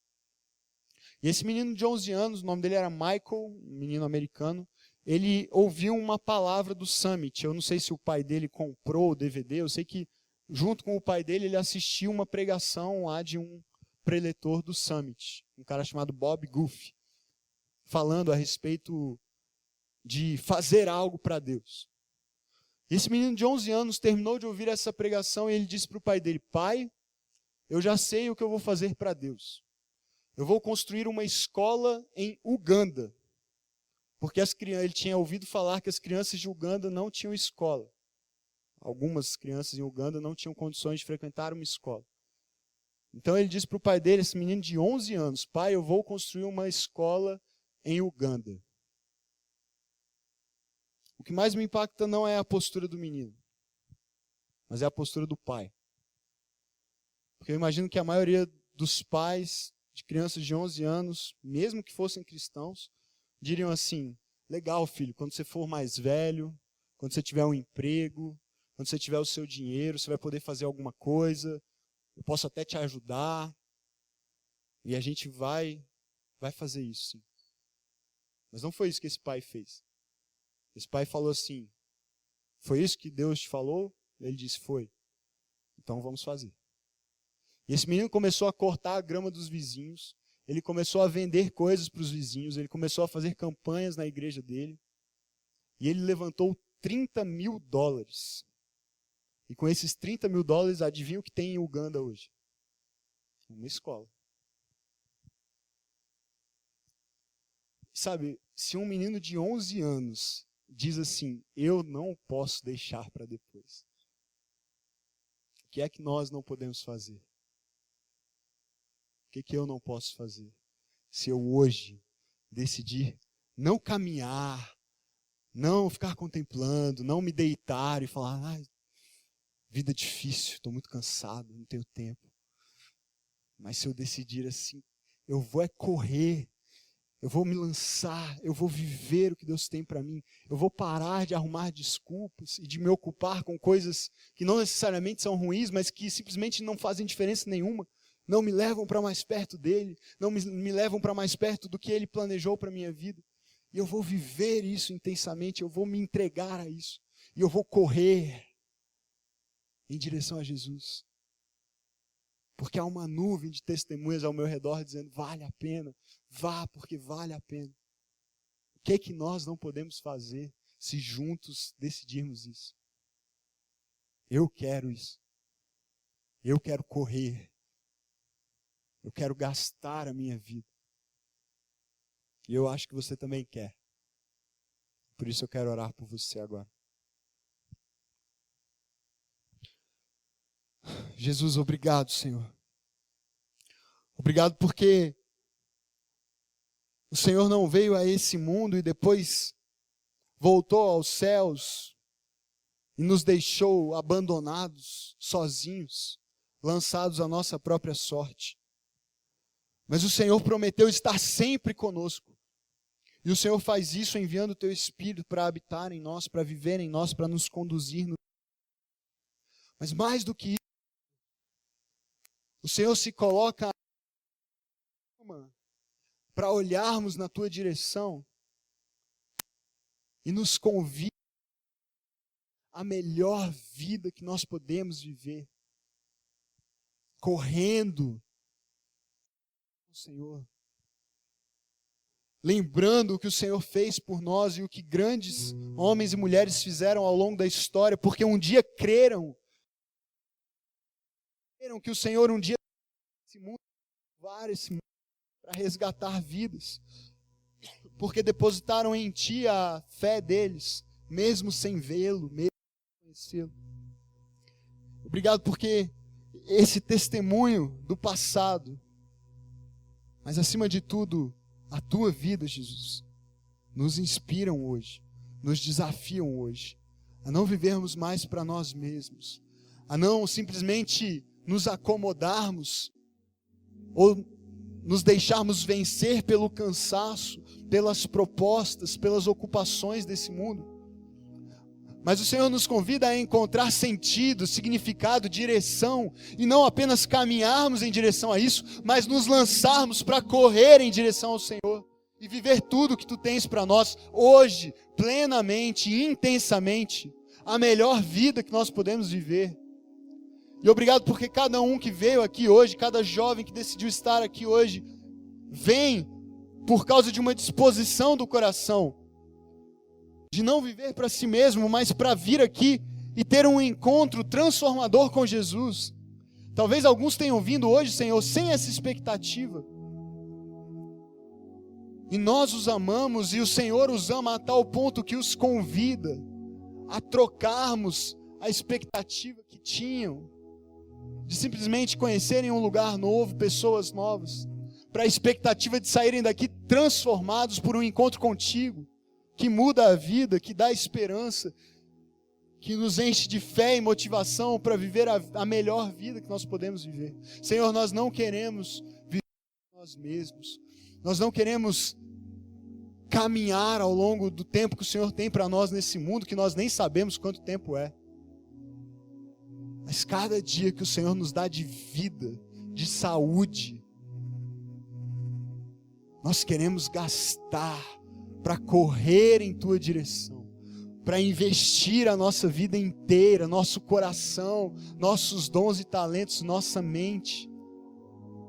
Speaker 1: E esse menino de 11 anos, o nome dele era Michael, um menino americano. Ele ouviu uma palavra do Summit. Eu não sei se o pai dele comprou o DVD. Eu sei que, junto com o pai dele, ele assistiu uma pregação lá de um preletor do Summit. Um cara chamado Bob Goof. Falando a respeito de fazer algo para Deus. E esse menino de 11 anos terminou de ouvir essa pregação e ele disse para o pai dele, pai, eu já sei o que eu vou fazer para Deus. Eu vou construir uma escola em Uganda. Porque ele tinha ouvido falar que as crianças de Uganda não tinham escola. Algumas crianças em Uganda não tinham condições de frequentar uma escola. Então ele disse para o pai dele, esse menino de 11 anos, pai, eu vou construir uma escola em Uganda. O que mais me impacta não é a postura do menino, mas é a postura do pai. Porque eu imagino que a maioria dos pais de crianças de 11 anos, mesmo que fossem cristãos, diriam assim, legal filho, quando você for mais velho, quando você tiver um emprego, quando você tiver o seu dinheiro, você vai poder fazer alguma coisa, eu posso até te ajudar, e a gente vai fazer isso sim. Mas não foi isso que esse pai fez. Esse pai falou assim, foi isso que Deus te falou? Ele disse, foi. Então vamos fazer. E esse menino começou a cortar a grama dos vizinhos, ele começou a vender coisas para os vizinhos, ele começou a fazer campanhas na igreja dele, e ele levantou $30 mil. E com esses $30 mil, adivinha o que tem em Uganda hoje? Uma escola. Sabe, se um menino de 11 anos diz assim, eu não posso deixar para depois, o que é que nós não podemos fazer? O que eu não posso fazer? se eu hoje decidir não caminhar, não ficar contemplando, não me deitar e falar, vida difícil, estou muito cansado, não tenho tempo. Mas se eu decidir assim, eu vou correr, eu vou me lançar, eu vou viver o que Deus tem para mim. Eu vou parar de arrumar desculpas e de me ocupar com coisas que não necessariamente são ruins, mas que simplesmente não fazem diferença nenhuma. Não me levam para mais perto dele, não me levam para mais perto do que ele planejou para a minha vida. E eu vou viver isso intensamente, eu vou me entregar a isso. E eu vou correr em direção a Jesus. Porque há uma nuvem de testemunhas ao meu redor dizendo, vale a pena, vá porque vale a pena. O que é que nós não podemos fazer se juntos decidirmos isso? Eu quero isso. Eu quero correr. Eu quero gastar a minha vida. E eu acho que você também quer. Por isso eu quero orar por você agora. Jesus, obrigado, Senhor. Obrigado porque o Senhor não veio a esse mundo e depois voltou aos céus e nos deixou abandonados, sozinhos, lançados à nossa própria sorte. Mas o Senhor prometeu estar sempre conosco. E o Senhor faz isso enviando o Teu Espírito para habitar em nós, para viver em nós, para nos conduzir. Mas mais do que isso, o Senhor se coloca para olharmos na Tua direção e nos convida à melhor vida que nós podemos viver, correndo o Senhor, lembrando o que o Senhor fez por nós e o que grandes homens e mulheres fizeram ao longo da história, porque um dia creram que o Senhor um dia esse mundo para resgatar vidas, porque depositaram em Ti a fé deles, mesmo sem vê-lo, mesmo sem conhecê-lo. Obrigado porque esse testemunho do passado, mas acima de tudo, a Tua vida, Jesus, nos inspiram hoje, nos desafiam hoje, a não vivermos mais para nós mesmos, a não simplesmente nos acomodarmos, ou nos deixarmos vencer pelo cansaço, pelas propostas, pelas ocupações desse mundo. Mas o Senhor nos convida a encontrar sentido, significado, direção, e não apenas caminharmos em direção a isso, mas nos lançarmos para correr em direção ao Senhor e viver tudo que Tu tens para nós hoje, plenamente, intensamente, a melhor vida que nós podemos viver. E obrigado porque cada um que veio aqui hoje, cada jovem que decidiu estar aqui hoje, vem por causa de uma disposição do coração, de não viver para si mesmo, mas para vir aqui e ter um encontro transformador com Jesus. Talvez alguns tenham vindo hoje, Senhor, sem essa expectativa. E nós os amamos e o Senhor os ama a tal ponto que os convida a trocarmos a expectativa que tinham de simplesmente conhecerem um lugar novo, pessoas novas, para a expectativa de saírem daqui transformados por um encontro contigo, que muda a vida, que dá esperança, que nos enche de fé e motivação para viver a melhor vida que nós podemos viver. Senhor, nós não queremos viver nós mesmos, nós não queremos caminhar ao longo do tempo que o Senhor tem para nós nesse mundo, que nós nem sabemos quanto tempo é. Mas cada dia que o Senhor nos dá de vida, de saúde, nós queremos gastar para correr em Tua direção, para investir a nossa vida inteira, nosso coração, nossos dons e talentos, nossa mente,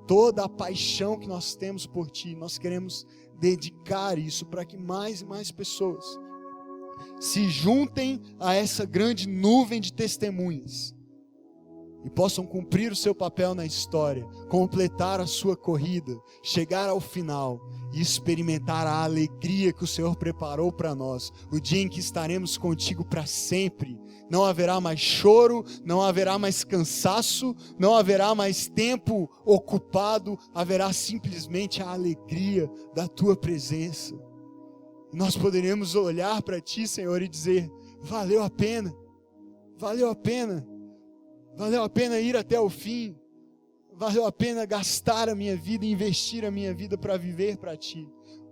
Speaker 1: toda a paixão que nós temos por Ti, nós queremos dedicar isso para que mais e mais pessoas se juntem a essa grande nuvem de testemunhas e possam cumprir o seu papel na história, completar a sua corrida, chegar ao final e experimentar a alegria que o Senhor preparou para nós, o dia em que estaremos contigo para sempre. Não haverá mais choro, não haverá mais cansaço, não haverá mais tempo ocupado, haverá simplesmente a alegria da tua presença. Nós poderemos olhar para ti, Senhor, e dizer: valeu a pena, valeu a pena, valeu a pena ir até o fim, valeu a pena gastar a minha vida, investir a minha vida para viver para ti,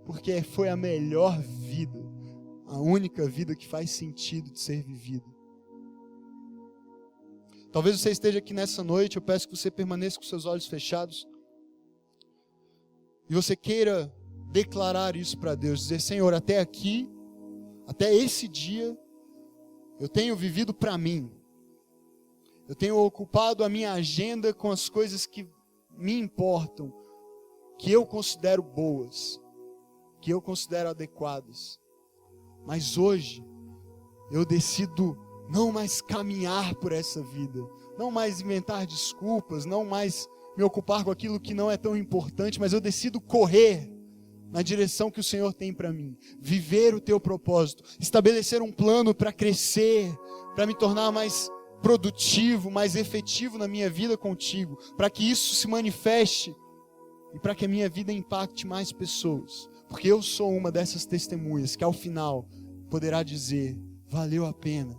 Speaker 1: porque foi a melhor vida, a única vida que faz sentido de ser vivida. Talvez você esteja aqui nessa noite, eu peço que você permaneça com seus olhos fechados, e você queira declarar isso para Deus, dizer: Senhor, até aqui, até esse dia, eu tenho vivido para mim, eu tenho ocupado a minha agenda com as coisas que me importam, que eu considero boas, que eu considero adequadas, mas hoje, eu decido não mais caminhar por essa vida, não mais inventar desculpas, não mais me ocupar com aquilo que não é tão importante, mas eu decido correr na direção que o Senhor tem para mim, viver o teu propósito, estabelecer um plano para crescer, para me tornar mais produtivo, mais efetivo na minha vida contigo, para que isso se manifeste e para que a minha vida impacte mais pessoas, porque eu sou uma dessas testemunhas que ao final poderá dizer: valeu a pena,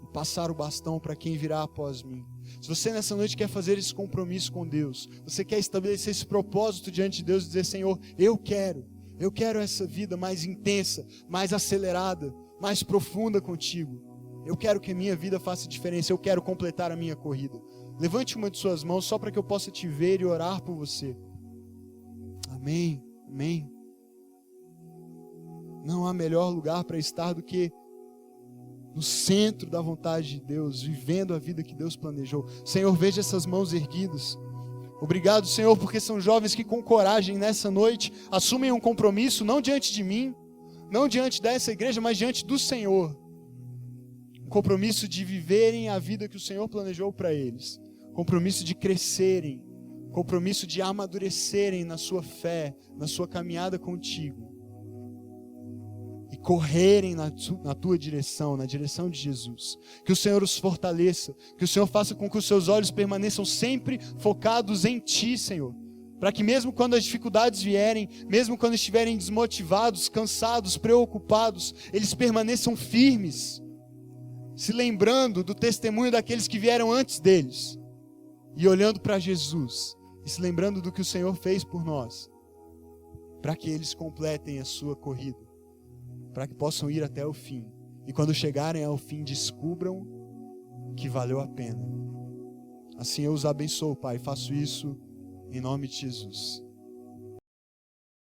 Speaker 1: e passar o bastão para quem virá após mim. Se você nessa noite quer fazer esse compromisso com Deus, você quer estabelecer esse propósito diante de Deus e dizer: Senhor, eu quero essa vida mais intensa, mais acelerada, mais profunda contigo. Eu quero que a minha vida faça diferença, eu quero completar a minha corrida. Levante uma de suas mãos só para que eu possa te ver e orar por você. Amém, amém. Não há melhor lugar para estar do que no centro da vontade de Deus, vivendo a vida que Deus planejou. Senhor, veja essas mãos erguidas. Obrigado, Senhor, porque são jovens que com coragem nessa noite assumem um compromisso, não diante de mim, não diante dessa igreja, mas diante do Senhor. Um compromisso de viverem a vida que o Senhor planejou para eles. Compromisso de crescerem, compromisso de amadurecerem na sua fé, na sua caminhada contigo. E correrem na tua direção, na direção de Jesus. Que o Senhor os fortaleça, que o Senhor faça com que os seus olhos permaneçam sempre focados em ti, Senhor. Para que mesmo quando as dificuldades vierem, mesmo quando estiverem desmotivados, cansados, preocupados, eles permaneçam firmes, se lembrando do testemunho daqueles que vieram antes deles, e olhando para Jesus, e se lembrando do que o Senhor fez por nós, para que eles completem a sua corrida, para que possam ir até o fim, e quando chegarem ao fim descubram que valeu a pena. Assim eu os abençoo, Pai, faço isso em nome de Jesus.